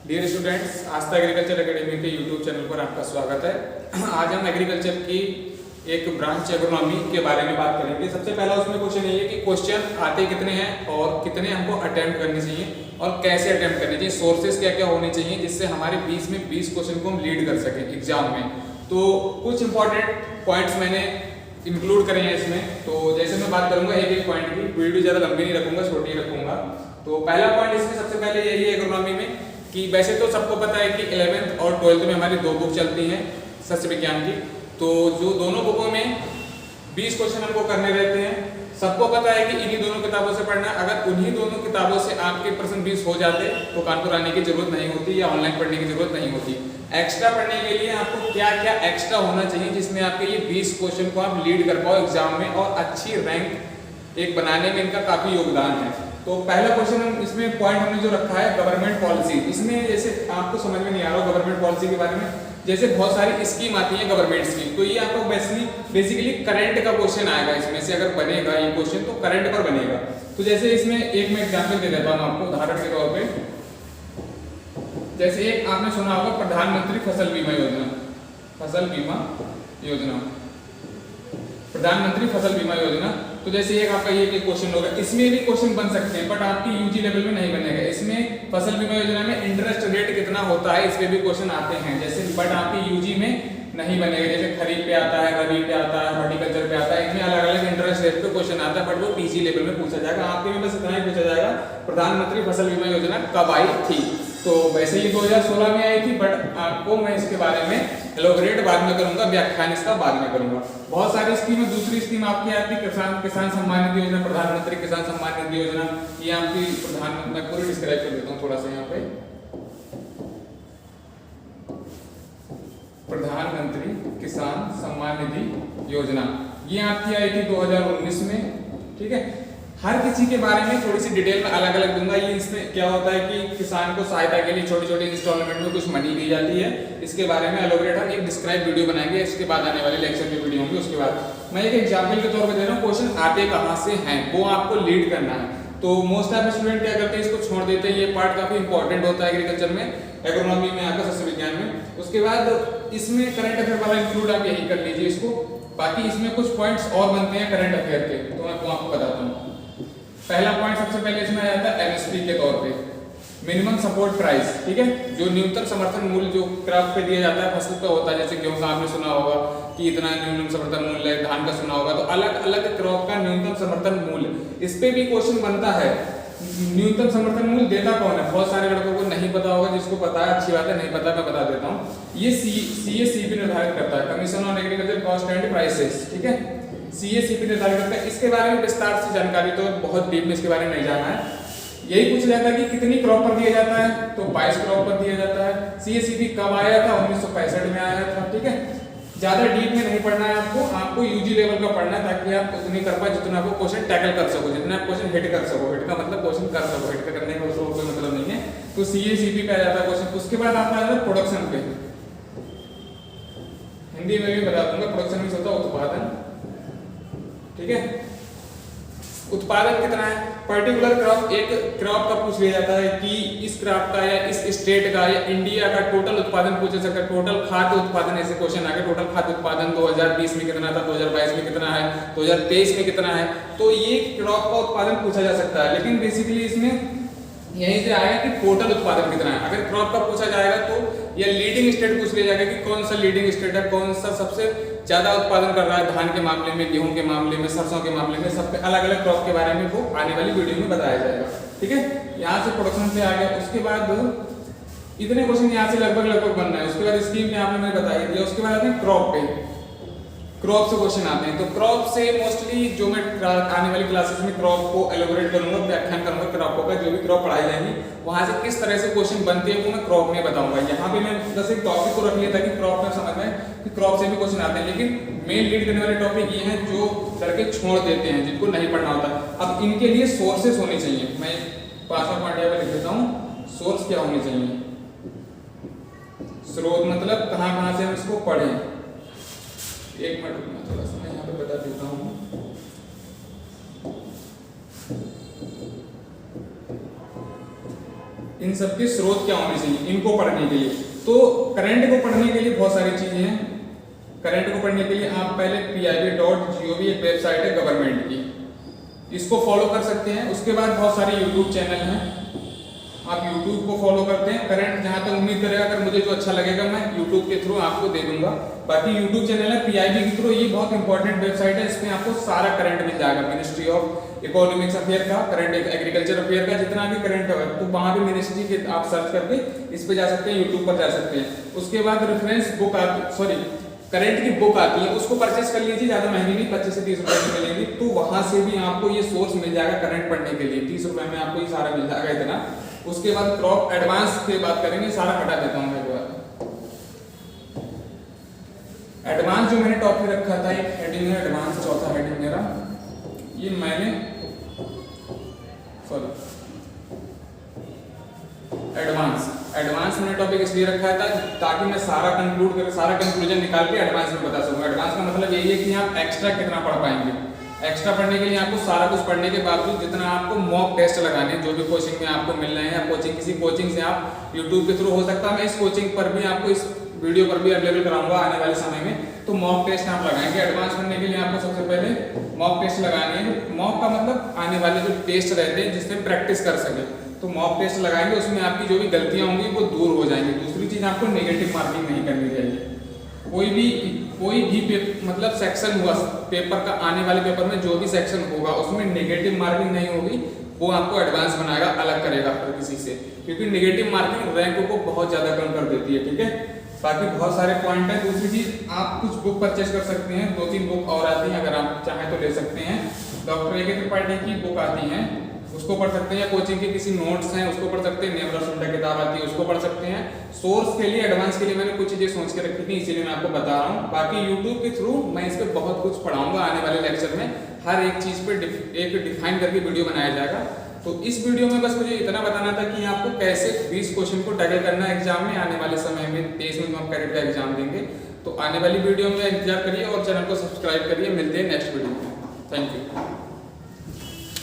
Dear students, आस्था agriculture academy के YouTube channel पर आपका स्वागत है। आज हम एग्रीकल्चर की एक ब्रांच एग्रोनॉमी के बारे में बात करेंगे। सबसे पहला उसमें क्वेश्चन ये है कि क्वेश्चन आते कितने हैं और कितने हमको अटेम्प्ट करने चाहिए और कैसे अटेम्प्ट करने चाहिए, सोर्सेज क्या क्या होने चाहिए जिससे हमारे 20 में 20 क्वेश्चन को हम लीड कर सकें एग्जाम में। तो कुछ इंपॉर्टेंट पॉइंट्स मैंने इंक्लूड करें हैं इसमें। तो जैसे मैं बात करूंगा एक एक पॉइंट की, वीडियो ज़्यादा लंबी नहीं रखूंगा, छोटी ही रखूंगा। तो पहला पॉइंट इसमें सबसे पहले यही है एग्रोनॉमी में कि वैसे तो सबको पता है कि 11th और 12th में हमारी दो बुक चलती हैं सस्य विज्ञान की। तो जो दोनों बुकों में 20 क्वेश्चन हमको करने रहते हैं। सबको पता है कि इन्हीं दोनों किताबों से पढ़ना। अगर उन्हीं दोनों किताबों से आपके प्रश्न 20 हो जाते तो कानपुर आने की जरूरत नहीं होती या ऑनलाइन पढ़ने की जरूरत नहीं होती। एक्स्ट्रा पढ़ने के लिए आपको क्या क्या एक्स्ट्रा होना चाहिए जिसमें आपके ये 20 क्वेश्चन को आप लीड कर पाओ एग्जाम में और अच्छी रैंक एक बनाने में इनका काफी योगदान है। तो पहला क्वेश्चन हम इसमें पॉइंट हमने जो रखा है गवर्नमेंट पॉलिसी। इसमें जैसे आपको समझ में नहीं आ रहा गवर्नमेंट पॉलिसी के बारे में, जैसे बहुत सारी स्कीम आती है गवर्नमेंट्स की, तो ये आपको बेसिकली करंट का क्वेश्चन आएगा इसमें से। अगर बनेगा ये क्वेश्चन तो करंट पर बनेगा। तो जैसे इसमें एक मैं एग्जांपल दे देता हूँ आपको उदाहरण के तौर पे। जैसे एक आपने सुना होगा प्रधानमंत्री फसल बीमा योजना, फसल बीमा योजना, प्रधानमंत्री फसल बीमा योजना। तो जैसे एक आपका ये क्वेश्चन होगा, इसमें भी क्वेश्चन बन सकते हैं बट आपकी यूजी लेवल में नहीं बनेगा। इसमें फसल बीमा योजना में इंटरेस्ट रेट कितना होता है इस पे भी क्वेश्चन आते हैं जैसे, बट आपकी यूजी में नहीं बनेगा। जैसे खरीफ पे आता है, रबी पे आता है, हॉर्टिकल्चर पे आता है, इनमें अलग अलग इंटरेस्ट रेट पे क्वेश्चन आता है बट वो पीजी लेवल में पूछा जाएगा। आपके में बस इतना ही पूछा जाएगा प्रधानमंत्री फसल बीमा योजना कब आई थी। तो वैसे ही 2016 में आई थी बट आपको मैं इसके बारे में एलोबरेट बाद में करूंगा, व्याख्यान इसका बाद में करूंगा। बहुत सारी स्कीम है। दूसरी स्कीम आपकी आती है किसान सम्मान निधि योजना, प्रधानमंत्री किसान सम्मान निधि योजना। ये आपकी प्रधानमंत्री, मैं पूरी डिस्क्राइब कर देता हूँ थोड़ा सा यहाँ पे। प्रधानमंत्री किसान सम्मान निधि योजना ये आपकी आई थी 2019 में। ठीक है, हर किसी के बारे में थोड़ी सी डिटेल में अलग अलग दूंगा। ये इसमें क्या होता है कि किसान को सहायता के लिए छोटी छोटी इंस्टॉलमेंट में कुछ मनी दी जाती है। इसके बारे में एलोबरेट हम एक डिस्क्राइब वीडियो बनाएंगे, इसके बाद आने वाले लेक्चर की वीडियो होंगी। उसके बाद मैं एक एग्जाम्पल के तौर पर दे रहा हूँ, क्वेश्चन आते कहाँ से हैं वो आपको लीड करना है। तो मोस्ट ऑफ स्टूडेंट क्या करते हैं, इसको छोड़ देते हैं। ये पार्ट काफी इंपॉर्टेंट होता है एग्रीकल्चर में, एग्रोनॉमी में, आपका सस्य विज्ञान में। उसके बाद इसमें करंट अफेयर वाला इंक्लूड आप यही कर लीजिए इसको। बाकी इसमें कुछ पॉइंट्स और बनते हैं करंट अफेयर के, तो मैं आपको बताता हूँ। पहला पॉइंट सबसे पहले इसमें आ जाता है एमएसपी के तौर पे, मिनिमम सपोर्ट प्राइस। ठीक है, जो न्यूनतम समर्थन मूल्य जो क्रॉप पे दिया जाता है, फसल पे होता है। जैसे गेहूं का आपने सुना होगा कि इतना न्यूनतम समर्थन मूल्य है, धान का सुना होगा। तो अलग अलग क्रॉप का न्यूनतम समर्थन मूल्य, इस पे भी क्वेश्चन बनता है। न्यूनतम समर्थन मूल्य देता कौन है, बहुत सारे लड़कों को नहीं पता होगा। जिसको पता है अच्छी बात है, नहीं पता मैं बता देता हूँ। ये सीएसीपी निर्धारित करता है, commission on agriculture cost and prices. ठीक है, सीएसीपी निर्धारित करता है। इसके बारे में विस्तार से जानकारी, तो बहुत डीप में इसके बारे में नहीं जाना है। यही पूछा जाता है कि कितनी क्रॉप पर दिया जाता है, तो 22 क्रॉप पर दिया जाता है। सीएसीपी कब आया था, 1965 में आया था। ठीक है, ज्यादा डीप में नहीं पढ़ना है आपको यूजी लेवल का पढ़ना है ताकि आप उतनी कर पाए जितना आपको क्वेश्चन टैकल कर सको, जितना आप क्वेश्चन हिट कर सको। हिट का मतलब क्वेश्चन कर सको, हिट करने का कोई मतलब नहीं है। तो सीएसीपी पे आ जाता है क्वेश्चन। उसके बाद आता है प्रोडक्शन पे, हिंदी में भी बता दूंगा। प्रोडक्शन में होता है उत्पादन। ठीक है, उत्पादन कितना है, पर्टिकुलर क्रॉप, एक क्रॉप का पूछ लिया जाता है कि इस क्रॉप का या इस स्टेट का या इंडिया का टोटल उत्पादन पूछा सकता है। टोटल खाद्य उत्पादन ऐसे क्वेश्चन आ गए। टोटल खाद्य उत्पादन 2020 में कितना था, 2022 में कितना है, 2023 में कितना है। तो ये क्रॉप का उत्पादन पूछा जा सकता है। लेकिन बेसिकली इसमें यहीं से आएगा कि टोटल उत्पादन कितना है। अगर क्रॉप का पूछा जाएगा तो या लीडिंग स्टेट पूछ लिया जाएगा कि कौन सा लीडिंग स्टेट है, कौन सा सबसे ज्यादा उत्पादन कर रहा है, धान के मामले में, गेहूं के मामले में, सरसों के मामले में, सब अलग अलग क्रॉप के बारे में वो आने वाली वीडियो में बताया जाएगा। ठीक है, यहाँ से प्रोडक्शन से आ गया। उसके बाद इतने क्वेश्चन यहाँ से लगभग बन रहे हैं। उसके बाद स्कीम में आपने मैंने बता दिया। उसके बाद आते हैं क्रॉप पे, क्रॉप से क्वेश्चन आते हैं। तो क्रॉप से मोस्टली जो मैं आने वाली क्लासेस में क्रॉप को एलोबरेट करूंगा, व्याख्यान करूंगा क्रॉप का, जो भी क्रॉप पढ़ाई जाएंगी वहां से किस तरह से क्वेश्चन बनते हैं वो मैं क्रॉप में बताऊंगा। यहाँ पे मैं बस एक टॉपिक को रख लिया था कि क्रॉप में समझ में कि क्रॉप से भी क्वेश्चन आते हैं। लेकिन मेन लीड करने वाले टॉपिक ये हैं जो लड़के छोड़ देते हैं, जिनको नहीं पढ़ना होता। अब इनके लिए सोर्सेस होने चाहिए। मैं 5वां पॉइंट यहाँ पे लिख देता हूँ, सोर्स क्या होने चाहिए। स्रोत मतलब कहाँ से हम इसको पढ़ें। एक मिनट थोड़ा सा मैं यहाँ पे बता देता हूँ। इन सब के स्रोत क्या होने चाहिए इनको पढ़ने के लिए। तो करंट को पढ़ने के लिए बहुत सारी चीजें हैं। करंट को पढ़ने के लिए आप पहले pib.gov एक वेबसाइट है गवर्नमेंट की, इसको फॉलो कर सकते हैं। उसके बाद बहुत सारे यूट्यूब चैनल हैं, आप YouTube को फॉलो करते हैं। करंट जहां तक उम्मीद करेगा, अगर मुझे जो अच्छा लगेगा मैं YouTube के थ्रू आपको दे दूंगा। बाकी YouTube चैनल है PIB के थ्रू, ये बहुत इंपॉर्टेंट वेबसाइट है, इसमें आपको सारा करंट मिल जाएगा। मिनिस्ट्री ऑफ इकोनॉमिक्स अफेयर का, करंट एग्रीकल्चर अफेयर का, जितना भी करंट है तो वहां पे मिनिस्ट्री के आप सर्च करके इस पे जा सकते हैं, YouTube पर जा सकते हैं। उसके बाद रेफरेंस बुक करंट की बुक आती है, उसको परचेस कर लीजिए, ज्यादा महंगी नहीं, 25 से 30 रुपए की मिलेगी। तो वहां से भी आपको ये सोर्स मिल जाएगा करंट पढ़ने के लिए, 30 रुपए में आपको ये सारा मिल जाएगा इतना। उसके बाद क्रॉप एडवांस की बात करेंगे, सारा हटा देता हूं मैं एक बार। एडवांस जो मैंने टॉपिक रखा था, एक हेडिंग है एडवांस, चौथा हेडिंग मेरा, ये मैंने एडवांस मैंने टॉपिक इसलिए रखा था ताकि मैं सारा कंक्लूजन निकाल के एडवांस में बता सकूं। एडवांस का मतलब यही है कि आप एक्स्ट्रा कितना पढ़ पाएंगे। एक्स्ट्रा पढ़ने के लिए आपको सारा कुछ पढ़ने के बावजूद जितना आपको मॉक टेस्ट लगाने, जो भी कोचिंग में आपको मिल रहे हैं, या किसी कोचिंग से आप यूट्यूब के थ्रू, हो सकता है मैं इस कोचिंग पर भी आपको, इस वीडियो पर भी अवेलेबल कराऊंगा आने वाले समय में, तो मॉक टेस्ट आप लगाएंगे। एडवांस पढ़ने के लिए आपको सबसे पहले मॉक टेस्ट लगाने हैं। मॉक का मतलब आने वाले जो टेस्ट रहते हैं जिससे प्रैक्टिस कर सके, तो मॉक टेस्ट लगाएंगे, उसमें आपकी जो भी गलतियां होंगी वो दूर हो जाएंगी। दूसरी चीज, आपको नेगेटिव मार्किंग नहीं करनी चाहिए। कोई भी मतलब सेक्शन हुआ पेपर का, आने वाले पेपर में जो भी सेक्शन होगा उसमें नेगेटिव मार्किंग नहीं होगी, वो आपको एडवांस बनाएगा, अलग करेगा हर किसी से, क्योंकि नेगेटिव मार्किंग रैंक को बहुत ज्यादा कम कर देती है। ठीक है, बाकी बहुत सारे पॉइंट है। दूसरी चीज, आप कुछ बुक परचेज कर सकते हैं, 2-3 बुक और आती हैं, अगर आप चाहें तो ले सकते हैं। Doctor A K. त्रिपाठी की बुक आती है, उसको पढ़ सकते हैं, या कोचिंग के किसी नोट्स हैं उसको पढ़ सकते हैं, नेमरा सुंडा किताब आती है उसको पढ़ सकते हैं। सोर्स के लिए, एडवांस के लिए मैंने कुछ चीजें सोच के रखी थी, इसीलिए मैं आपको बता रहा हूँ। बाकी यूट्यूब के थ्रू मैं इस पे बहुत कुछ पढ़ाऊंगा आने वाले लेक्चर में, हर एक चीज पे एक डिफाइन करके वीडियो बनाया जाएगा। तो इस वीडियो में बस मुझे इतना बताना था कि आपको कैसे 20 क्वेश्चन को टैकल करना है एग्जाम में। आने वाले समय में 23 में हम कैडेट का एग्जाम देंगे, तो आने वाली वीडियो में इंतजार करिए और चैनल को सब्सक्राइब करिए। मिलते हैं नेक्स्ट वीडियो में। Thank you.